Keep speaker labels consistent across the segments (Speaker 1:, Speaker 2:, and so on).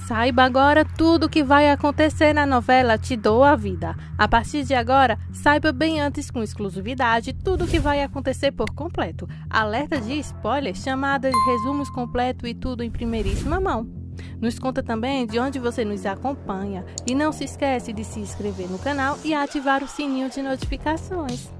Speaker 1: Saiba agora tudo o que vai acontecer na novela Te Dou a Vida. A partir de agora, saiba bem antes com exclusividade tudo o que vai acontecer por completo. Alerta de spoiler, chamadas, resumos completos e tudo em primeiríssima mão. Nos conta também de onde você nos acompanha e não se esquece de se inscrever no canal e ativar o sininho de notificações.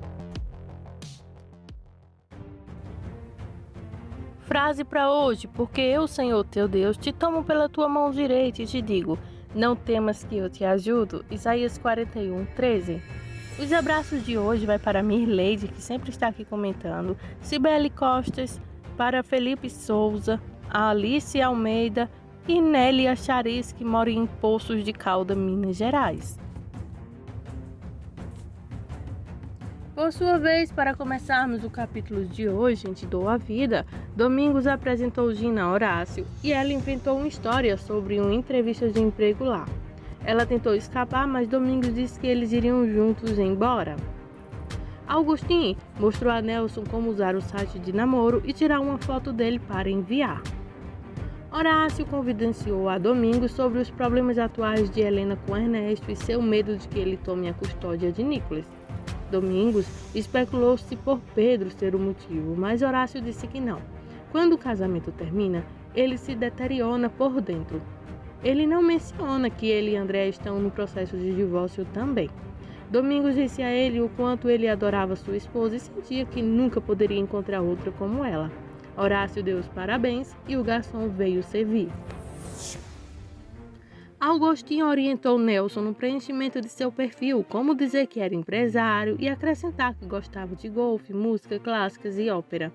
Speaker 1: Frase para hoje: porque eu, Senhor teu Deus, te tomo pela tua mão direita e te digo, não temas que eu te ajudo. Isaías 41:13. Os abraços de hoje vai para Mirleide, que sempre está aqui comentando, Cibele Costas, para Felipe Souza, a Alice Almeida e Nélia Charis, que mora em Poços de Caldas, Minas Gerais. Por sua vez, para começarmos o capítulo de hoje, em Te Dou a Vida, Domingos apresentou Gina a Horácio e ela inventou uma história sobre uma entrevista de emprego lá. Ela tentou escapar, mas Domingos disse que eles iriam juntos embora. Augustin mostrou a Nelson como usar o site de namoro e tirar uma foto dele para enviar. Horácio confidenciou a Domingos sobre os problemas atuais de Helena com Ernesto e seu medo de que ele tome a custódia de Nicolas. Domingos especulou-se por Pedro ser o motivo, mas Horácio disse que não. Quando o casamento termina, ele se deteriora por dentro. Ele não menciona que ele e André estão no processo de divórcio também. Domingos disse a ele o quanto ele adorava sua esposa e sentia que nunca poderia encontrar outra como ela. Horácio deu os parabéns e o garçom veio servir. Augustin orientou Nelson no preenchimento de seu perfil, como dizer que era empresário e acrescentar que gostava de golfe, música clássicas e ópera.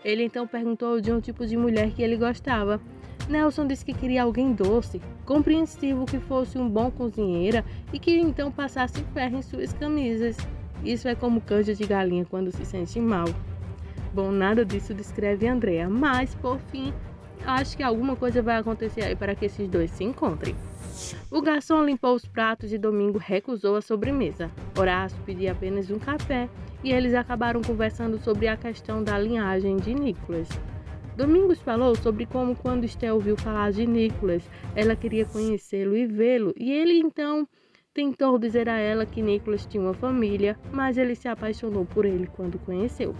Speaker 1: Ele então perguntou de um tipo de mulher que ele gostava. Nelson disse que queria alguém doce, compreensivo, que fosse um bom cozinheira e que então passasse ferro em suas camisas. Isso é como canja de galinha quando se sente mal. Bom, nada disso descreve Andréa, mas por fim, acho que alguma coisa vai acontecer aí para que esses dois se encontrem. O garçom limpou os pratos e Domingo recusou a sobremesa. Horácio pedia apenas um café e eles acabaram conversando sobre a questão da linhagem de Nicolas. Domingos falou sobre como quando Estel ouviu falar de Nicolas, ela queria conhecê-lo e vê-lo, e ele então tentou dizer a ela que Nicolas tinha uma família, mas ele se apaixonou por ele quando conheceu.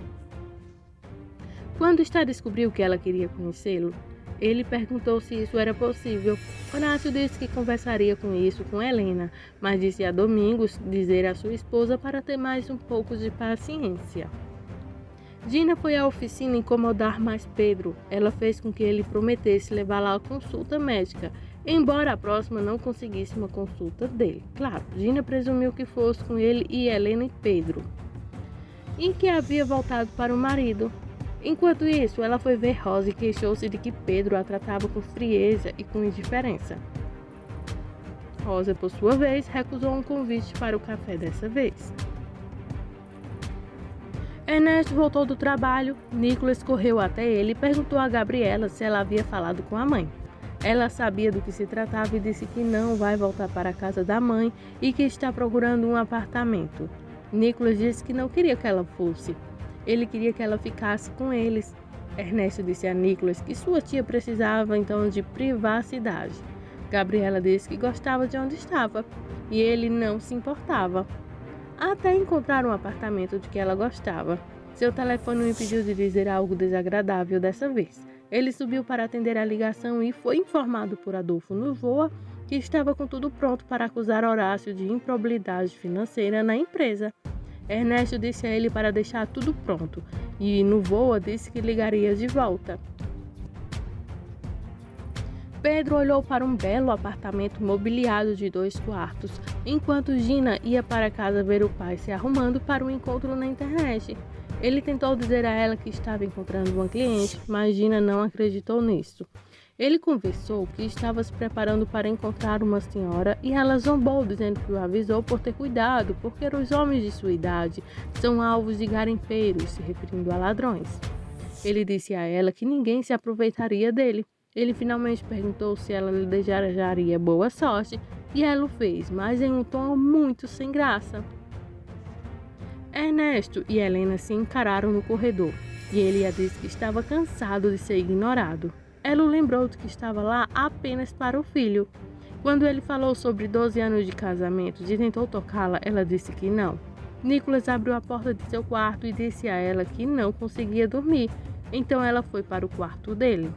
Speaker 1: Quando Estel descobriu que ela queria conhecê-lo, ele perguntou se isso era possível. Horácio disse que conversaria com isso com Helena, mas disse a Domingos dizer à sua esposa para ter mais um pouco de paciência. Gina foi à oficina incomodar mais Pedro. Ela fez com que ele prometesse levá-la à consulta médica, embora a próxima não conseguisse uma consulta dele. Claro, Gina presumiu que fosse com ele e Helena e Pedro, e que havia voltado para o marido. Enquanto isso, ela foi ver Rosa e queixou-se de que Pedro a tratava com frieza e com indiferença. Rosa, por sua vez, recusou um convite para o café dessa vez. Ernesto voltou do trabalho. Nicolas correu até ele e perguntou a Gabriela se ela havia falado com a mãe. Ela sabia do que se tratava e disse que não vai voltar para a casa da mãe e que está procurando um apartamento. Nicolas disse que não queria que ela fosse. Ele queria que ela ficasse com eles. Ernesto disse a Nicolas que sua tia precisava então de privacidade. Gabriela disse que gostava de onde estava e ele não se importava, até encontrar um apartamento de que ela gostava. Seu telefone o impediu de dizer algo desagradável dessa vez. Ele subiu para atender a ligação e foi informado por Adolfo Novoa que estava com tudo pronto para acusar Horácio de improbidade financeira na empresa. Ernesto disse a ele para deixar tudo pronto e Novoa disse que ligaria de volta. Pedro olhou para um belo apartamento mobiliado de 2 quartos, enquanto Gina ia para casa ver o pai se arrumando para um encontro na internet. Ele tentou dizer a ela que estava encontrando uma cliente, mas Gina não acreditou nisso. Ele confessou que estava se preparando para encontrar uma senhora e ela zombou, dizendo que o avisou por ter cuidado, porque os homens de sua idade são alvos de garimpeiros, se referindo a ladrões. Ele disse a ela que ninguém se aproveitaria dele. Ele finalmente perguntou se ela lhe desejaria boa sorte e ela o fez, mas em um tom muito sem graça. Ernesto e Helena se encararam no corredor e ele a disse que estava cansado de ser ignorado. Ela o lembrou de que estava lá apenas para o filho. Quando ele falou sobre 12 anos de casamento e tentou tocá-la, ela disse que não. Nicholas abriu a porta de seu quarto e disse a ela que não conseguia dormir, então ela foi para o quarto dele.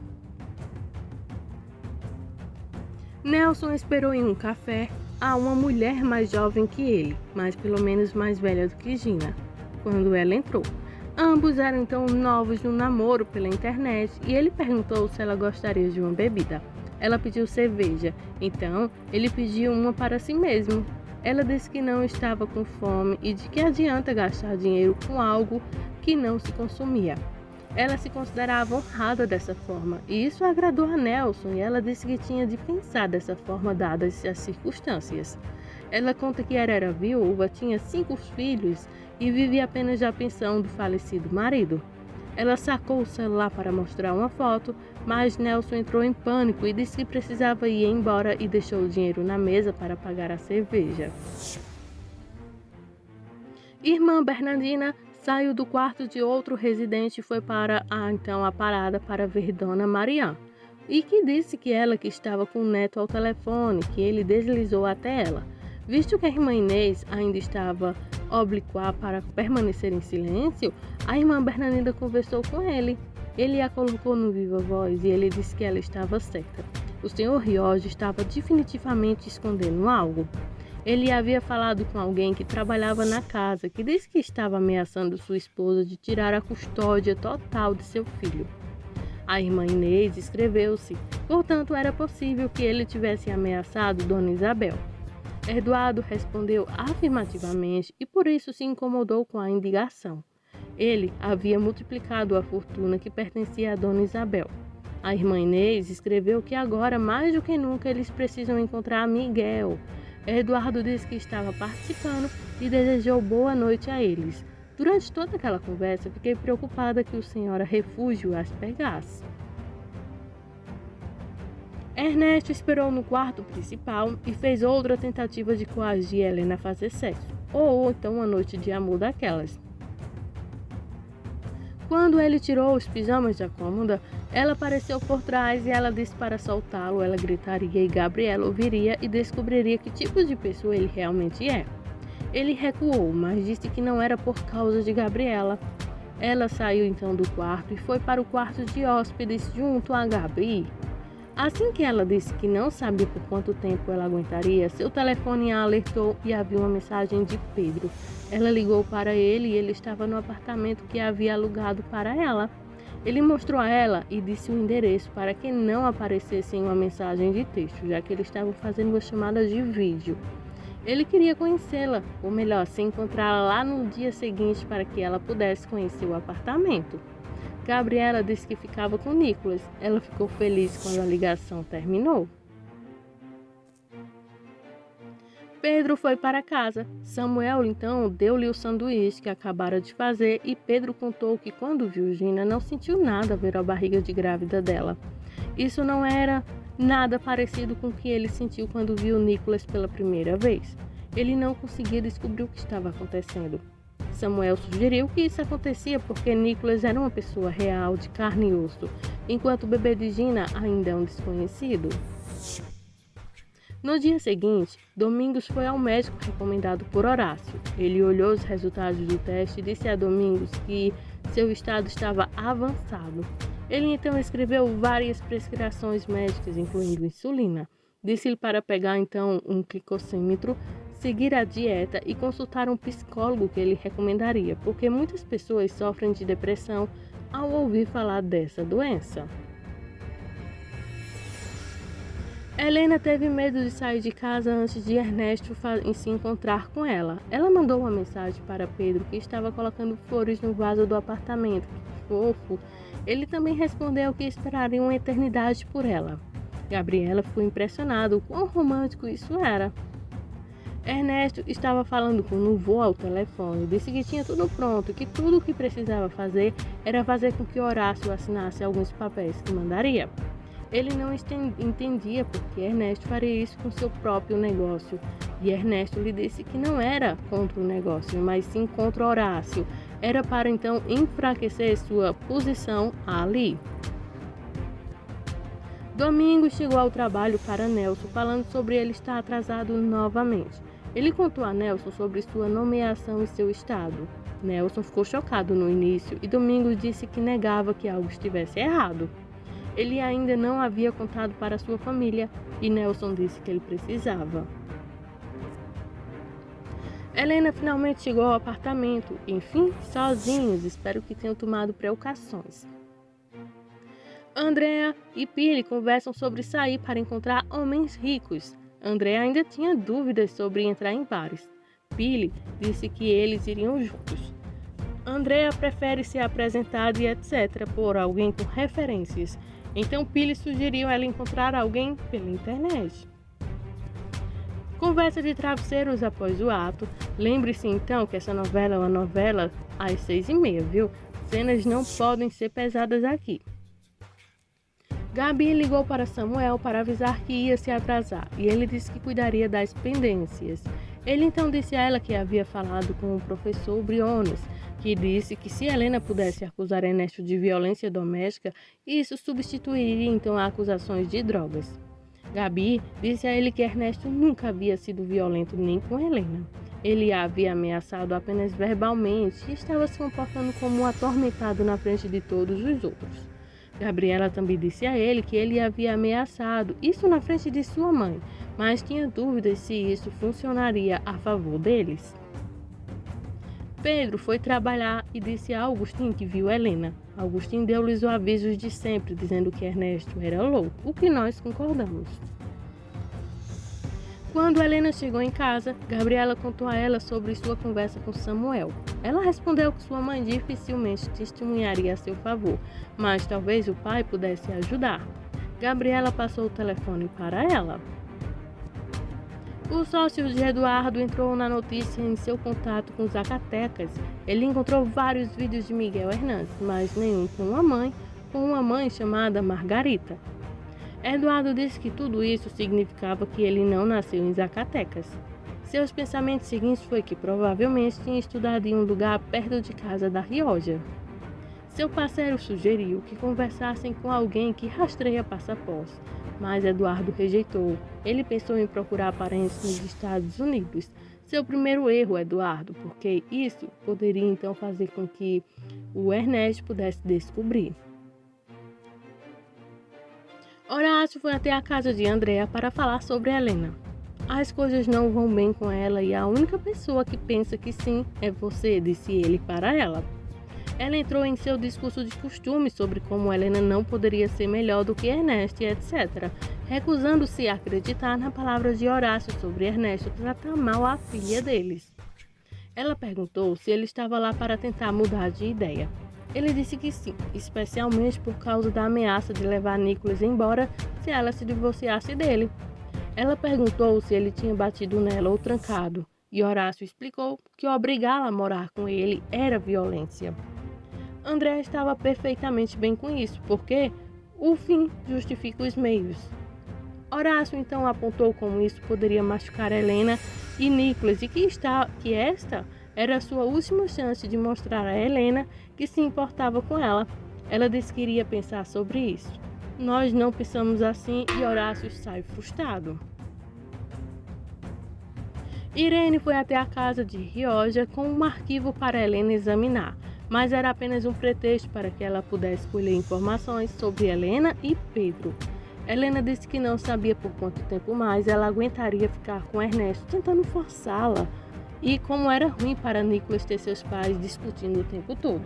Speaker 1: Nelson esperou em um café a uma mulher mais jovem que ele, mas pelo menos mais velha do que Gina, quando ela entrou. Ambos eram então novos no namoro pela internet e ele perguntou se ela gostaria de uma bebida. Ela pediu cerveja, então ele pediu uma para si mesmo. Ela disse que não estava com fome e de que adianta gastar dinheiro com algo que não se consumia. Ela se considerava honrada dessa forma e isso agradou a Nelson e ela disse que tinha de pensar dessa forma dadas as circunstâncias. Ela conta que era viúva, tinha 5 filhos e vivia apenas da pensão do falecido marido. Ela sacou o celular para mostrar uma foto, mas Nelson entrou em pânico e disse que precisava ir embora e deixou o dinheiro na mesa para pagar a cerveja. Irmã Bernardina saiu do quarto de outro residente e foi para a parada para ver Dona Marian, e que disse que ela que estava com o neto ao telefone, que ele deslizou até ela. Visto que a irmã Inês ainda estava oblíqua para permanecer em silêncio, a irmã Bernardina conversou com ele. Ele a colocou no viva voz e ele disse que ela estava certa. O senhor Riorge estava definitivamente escondendo algo. Ele havia falado com alguém que trabalhava na casa, que disse que estava ameaçando sua esposa de tirar a custódia total de seu filho. A irmã Inês escreveu-se, portanto era possível que ele tivesse ameaçado Dona Isabel. Eduardo respondeu afirmativamente e por isso se incomodou com a indicação. Ele havia multiplicado a fortuna que pertencia a Dona Isabel. A irmã Inês escreveu que agora, mais do que nunca, eles precisam encontrar Miguel. Eduardo disse que estava participando e desejou boa noite a eles. Durante toda aquela conversa, fiquei preocupada que o Senhora Refúgio as pegasse. Ernesto esperou no quarto principal e fez outra tentativa de coagir Helena a fazer sexo, ou então uma noite de amor daquelas. Quando ele tirou os pijamas da cômoda, ela apareceu por trás e ela disse para soltá-lo. Ela gritaria e Gabriela ouviria e descobriria que tipo de pessoa ele realmente é. Ele recuou, mas disse que não era por causa de Gabriela. Ela saiu então do quarto e foi para o quarto de hóspedes junto a Gabi. Assim que ela disse que não sabia por quanto tempo ela aguentaria, seu telefone a alertou e havia uma mensagem de Pedro. Ela ligou para ele e ele estava no apartamento que havia alugado para ela. Ele mostrou a ela e disse o endereço para que não aparecesse em uma mensagem de texto, já que eles estavam fazendo uma chamada de vídeo. Ele queria conhecê-la, ou melhor, se encontrá-la lá no dia seguinte para que ela pudesse conhecer o apartamento. Gabriela disse que ficava com Nicholas. Ela ficou feliz quando a ligação terminou. Pedro foi para casa. Samuel então deu-lhe o sanduíche que acabara de fazer e Pedro contou que quando viu Gina não sentiu nada a ver a barriga de grávida dela. Isso não era nada parecido com o que ele sentiu quando viu Nicholas pela primeira vez. Ele não conseguia descobrir o que estava acontecendo. Samuel sugeriu que isso acontecia porque Nicholas era uma pessoa real, de carne e osso, enquanto o bebê de Gina ainda é um desconhecido. No dia seguinte, Domingos foi ao médico recomendado por Horácio. Ele olhou os resultados do teste e disse a Domingos que seu estado estava avançado. Ele então escreveu várias prescrições médicas, incluindo insulina. Disse-lhe para pegar então um glicosímetro, seguir a dieta e consultar um psicólogo que ele recomendaria, porque muitas pessoas sofrem de depressão ao ouvir falar dessa doença. Helena teve medo de sair de casa antes de Ernesto se encontrar com ela. Ela mandou uma mensagem para Pedro, que estava colocando flores no vaso do apartamento. Que fofo! Ele também respondeu que esperaria uma eternidade por ela. Gabriela ficou impressionada o quão romântico isso era. Ernesto estava falando com o vô ao telefone, disse que tinha tudo pronto, que tudo o que precisava fazer era fazer com que Horácio assinasse alguns papéis que mandaria. Ele não entendia porque Ernesto faria isso com seu próprio negócio, e Ernesto lhe disse que não era contra o negócio, mas sim contra Horácio. Era para então enfraquecer sua posição ali. Domingos chegou ao trabalho para Nelson, falando sobre ele estar atrasado novamente. Ele contou a Nelson sobre sua nomeação em seu estado. Nelson ficou chocado no início e Domingos disse que negava que algo estivesse errado. Ele ainda não havia contado para sua família e Nelson disse que ele precisava. Helena finalmente chegou ao apartamento, enfim, sozinhos, espero que tenham tomado precauções. Andrea e Pili conversam sobre sair para encontrar homens ricos. Andrea ainda tinha dúvidas sobre entrar em bares. Pili disse que eles iriam juntos. Andrea prefere ser apresentada e etc. por alguém com referências. Então Pili sugeriu ela encontrar alguém pela internet. Conversa de travesseiros após o ato. Lembre-se então que essa novela é uma novela às 6h30, viu? Cenas não podem ser pesadas aqui. Gabi ligou para Samuel para avisar que ia se atrasar e ele disse que cuidaria das pendências. Ele então disse a ela que havia falado com o professor Briones, que disse que se Helena pudesse acusar Ernesto de violência doméstica, isso substituiria então acusações de drogas. Gabi disse a ele que Ernesto nunca havia sido violento nem com Helena. Ele a havia ameaçado apenas verbalmente e estava se comportando como um atormentado na frente de todos os outros. Gabriela também disse a ele que ele havia ameaçado, isso na frente de sua mãe, mas tinha dúvidas se isso funcionaria a favor deles. Pedro foi trabalhar e disse a Augustin que viu Helena. Augustin deu-lhes o aviso de sempre, dizendo que Ernesto era louco, o que nós concordamos. Quando Helena chegou em casa, Gabriela contou a ela sobre sua conversa com Samuel. Ela respondeu que sua mãe dificilmente testemunharia a seu favor, mas talvez o pai pudesse ajudar. Gabriela passou o telefone para ela. O sócio de Eduardo entrou na notícia em seu contato com Zacatecas. Ele encontrou vários vídeos de Miguel Hernandes, mas nenhum com uma mãe chamada Margarita. Eduardo disse que tudo isso significava que ele não nasceu em Zacatecas. Seus pensamentos seguintes foi que provavelmente tinha estudado em um lugar perto de casa da Rioja. Seu parceiro sugeriu que conversassem com alguém que rastreia passaportes, mas Eduardo rejeitou. Ele pensou em procurar parentes nos Estados Unidos. Seu primeiro erro, Eduardo, porque isso poderia então fazer com que o Ernesto pudesse descobrir. Horácio foi até a casa de Andrea para falar sobre Helena. As coisas não vão bem com ela e a única pessoa que pensa que sim é você, disse ele para ela. Ela entrou em seu discurso de costume sobre como Helena não poderia ser melhor do que Ernesto e etc., recusando-se a acreditar na palavra de Horácio sobre Ernesto tratar mal a filha deles. Ela perguntou se ele estava lá para tentar mudar de ideia. Ele disse que sim, especialmente por causa da ameaça de levar Nicholas embora se ela se divorciasse dele. Ela perguntou se ele tinha batido nela ou trancado, e Horácio explicou que obrigá-la a morar com ele era violência. André estava perfeitamente bem com isso, porque o fim justifica os meios. Horácio então apontou como isso poderia machucar Helena e Nicholas e que esta era a sua última chance de mostrar a Helena que se importava com ela. Ela disse que iria pensar sobre isso. Nós não pensamos assim e Horácio sai frustrado. Irene foi até a casa de Rioja com um arquivo para Helena examinar, mas era apenas um pretexto para que ela pudesse colher informações sobre Helena e Pedro. Helena disse que não sabia por quanto tempo mais ela aguentaria ficar com Ernesto, tentando forçá-la, e como era ruim para Nicholas ter seus pais discutindo o tempo todo.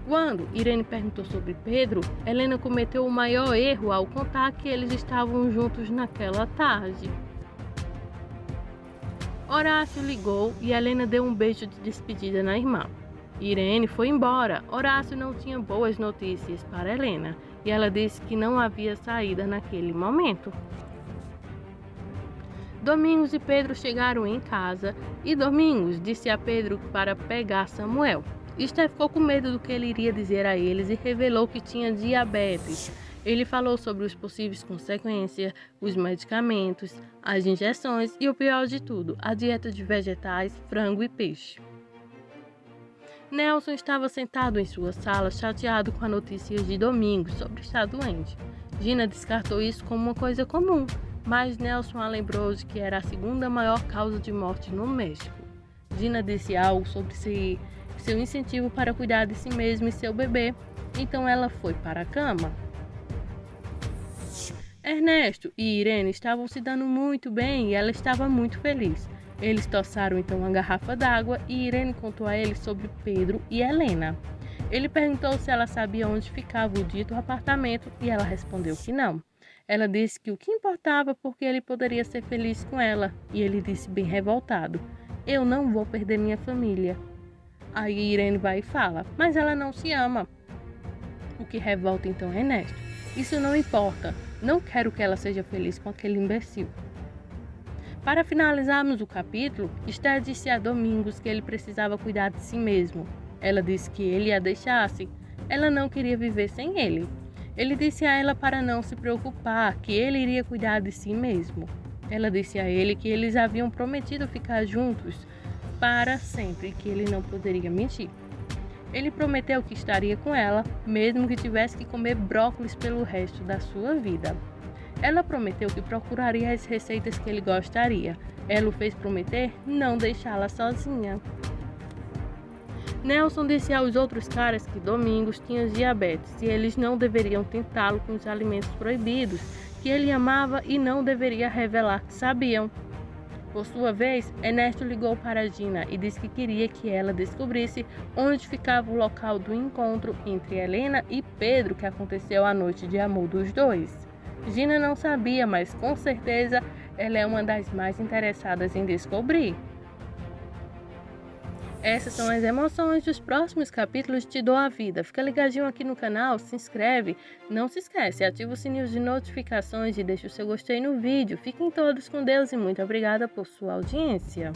Speaker 1: Quando Irene perguntou sobre Pedro, Helena cometeu o maior erro ao contar que eles estavam juntos naquela tarde. Horácio ligou e Helena deu um beijo de despedida na irmã. Irene foi embora. Horácio não tinha boas notícias para Helena e ela disse que não havia saída naquele momento. Domingos e Pedro chegaram em casa e Domingos disse a Pedro para pegar Samuel. Esther ficou com medo do que ele iria dizer a eles e revelou que tinha diabetes. Ele falou sobre as possíveis consequências, os medicamentos, as injeções e o pior de tudo, a dieta de vegetais, frango e peixe. Nelson estava sentado em sua sala, chateado com a notícia de Domingos sobre estar doente. Gina descartou isso como uma coisa comum, mas Nelson a lembrou de que era a segunda maior causa de morte no México. Gina disse algo sobre seu incentivo para cuidar de si mesma e seu bebê, então ela foi para a cama. Ernesto e Irene estavam se dando muito bem e ela estava muito feliz. Eles toçaram então uma garrafa d'água e Irene contou a ele sobre Pedro e Helena. Ele perguntou se ela sabia onde ficava o dito apartamento e ela respondeu que não. Ela disse que o que importava porque ele poderia ser feliz com ela e ele disse bem revoltado: "Eu não vou perder minha família." Aí Irene vai e fala: "Mas ela não se ama." O que revolta então Ernesto: "Isso não importa. Não quero que ela seja feliz com aquele imbecil." Para finalizarmos o capítulo, Esther disse a Domingos que ele precisava cuidar de si mesmo. Ela disse que ele a deixasse. Ela não queria viver sem ele. Ele disse a ela para não se preocupar, que ele iria cuidar de si mesmo. Ela disse a ele que eles haviam prometido ficar juntos para sempre e que ele não poderia mentir. Ele prometeu que estaria com ela, mesmo que tivesse que comer brócolis pelo resto da sua vida. Ela prometeu que procuraria as receitas que ele gostaria. Ela o fez prometer não deixá-la sozinha. Nelson disse aos outros caras que Domingos tinha diabetes e eles não deveriam tentá-lo com os alimentos proibidos, que ele amava e não deveria revelar que sabiam. Por sua vez, Ernesto ligou para Gina e disse que queria que ela descobrisse onde ficava o local do encontro entre Helena e Pedro que aconteceu à noite de amor dos dois. Gina não sabia, mas com certeza ela é uma das mais interessadas em descobrir. Essas são as emoções dos próximos capítulos de Te Dou a Vida. Fica ligadinho aqui no canal, se inscreve. Não se esquece, ativa o sininho de notificações e deixa o seu gostei no vídeo. Fiquem todos com Deus e muito obrigada por sua audiência.